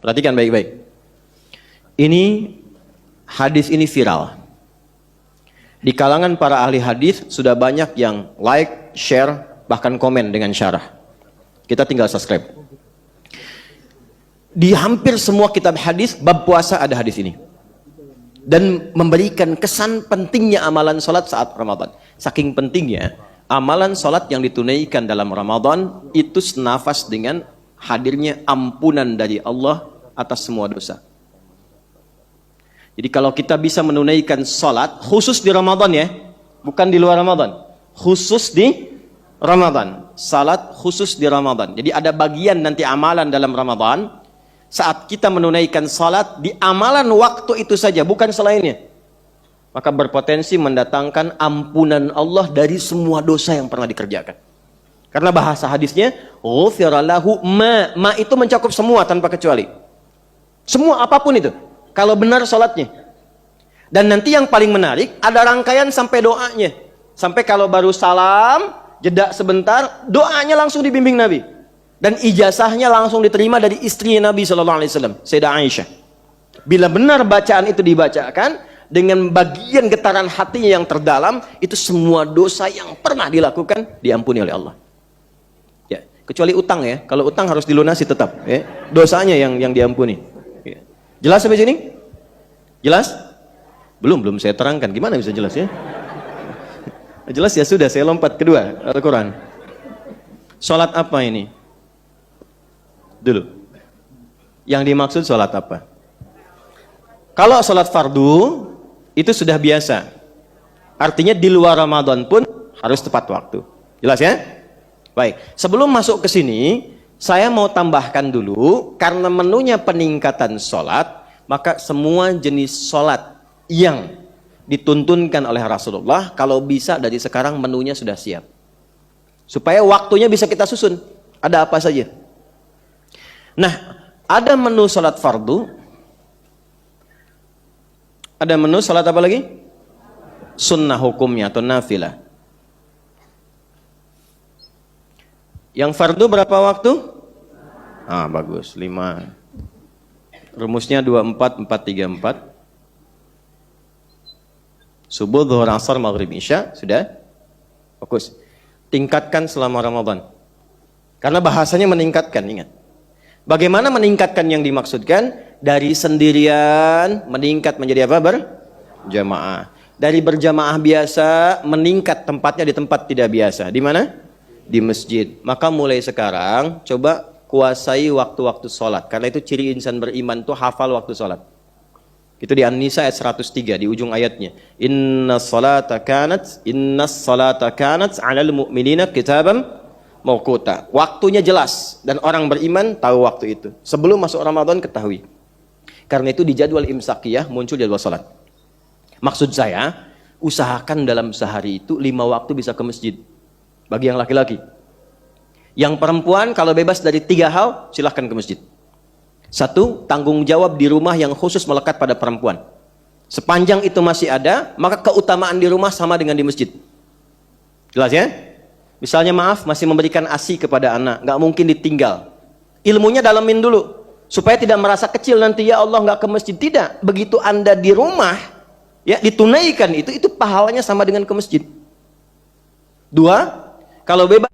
Perhatikan baik-baik. Hadis ini viral. Di kalangan para ahli hadis sudah banyak yang like, share, bahkan komen dengan syarah. Kita tinggal subscribe. Di hampir semua kitab hadis bab puasa ada hadis ini. Dan memberikan kesan pentingnya amalan salat saat Ramadan. Saking pentingnya, amalan salat yang ditunaikan dalam Ramadan itu senafas dengan hadirnya ampunan dari Allah atas semua dosa. Jadi kalau kita bisa menunaikan salat khusus di Ramadan ya, bukan di luar Ramadan, khusus di Ramadan, salat khusus di Ramadan. Jadi ada bagian nanti amalan dalam Ramadan. Saat kita menunaikan salat di amalan waktu itu saja, bukan selainnya, maka berpotensi mendatangkan ampunan Allah dari semua dosa yang pernah dikerjakan. Karena bahasa hadisnya, ghufira lahu ma itu mencakup semua tanpa kecuali. Semua apapun itu, kalau benar salatnya. Dan nanti yang paling menarik, ada rangkaian sampai doanya. Sampai kalau baru salam, jeda sebentar, doanya langsung dibimbing Nabi. Dan ijazahnya langsung diterima dari istri Nabi SAW, Sayyidah Aisyah. Bila benar bacaan itu dibacakan, dengan bagian getaran hatinya yang terdalam, itu semua dosa yang pernah dilakukan, diampuni oleh Allah. Ya, kecuali utang ya, kalau utang harus dilunasi tetap. Ya. Dosanya yang diampuni. Ya. Jelas sampai sini? Jelas? Belum saya terangkan. Gimana bisa jelas ya? Jelas ya sudah, saya lompat kedua, Al-Quran. Salat apa ini? Dulu, yang dimaksud sholat apa? Kalau sholat fardu itu sudah biasa, artinya di luar Ramadan pun harus tepat waktu. Jelas ya? Baik, sebelum masuk ke sini saya mau tambahkan dulu, karena menunya peningkatan sholat, maka semua jenis sholat yang dituntunkan oleh Rasulullah, kalau bisa dari sekarang menunya sudah siap, supaya waktunya bisa kita susun, ada apa saja. Nah, ada menu salat fardu. Ada menu salat apa lagi? Sunnah hukumnya atau nafilah. Yang fardu berapa waktu? Bagus, 5. Rumusnya 24-4-3-4. Subuh, zuhur, asar, maghrib, isya. Sudah? Fokus. Tingkatkan selama Ramadan. Karena bahasanya meningkatkan, ingat. Bagaimana meningkatkan yang dimaksudkan? Dari sendirian meningkat menjadi apa? Berjamaah. Dari berjamaah biasa meningkat tempatnya di tempat tidak biasa. Di mana? Di masjid. Maka mulai sekarang coba kuasai waktu-waktu sholat. Karena itu ciri insan beriman itu hafal waktu sholat. Itu di An-Nisa ayat 103 di ujung ayatnya. Innas salata kanat 'alal mu'minina kitaban mauquta. Waktunya jelas dan orang beriman tahu waktu itu. Sebelum masuk Ramadan ketahui. Karena itu di jadwal imsakiyah muncul jadwal salat. Maksud saya, usahakan dalam sehari itu 5 waktu bisa ke masjid. Bagi yang laki-laki. Yang perempuan kalau bebas dari 3 hal, silahkan ke masjid. 1, tanggung jawab di rumah yang khusus melekat pada perempuan. Sepanjang itu masih ada, maka keutamaan di rumah sama dengan di masjid. Jelas ya? Misalnya maaf, masih memberikan ASI kepada anak, nggak mungkin ditinggal. Ilmunya dalamin dulu, supaya tidak merasa kecil nanti, ya Allah nggak ke masjid. Tidak, begitu Anda di rumah, ya ditunaikan itu pahalanya sama dengan ke masjid. 2, kalau bebas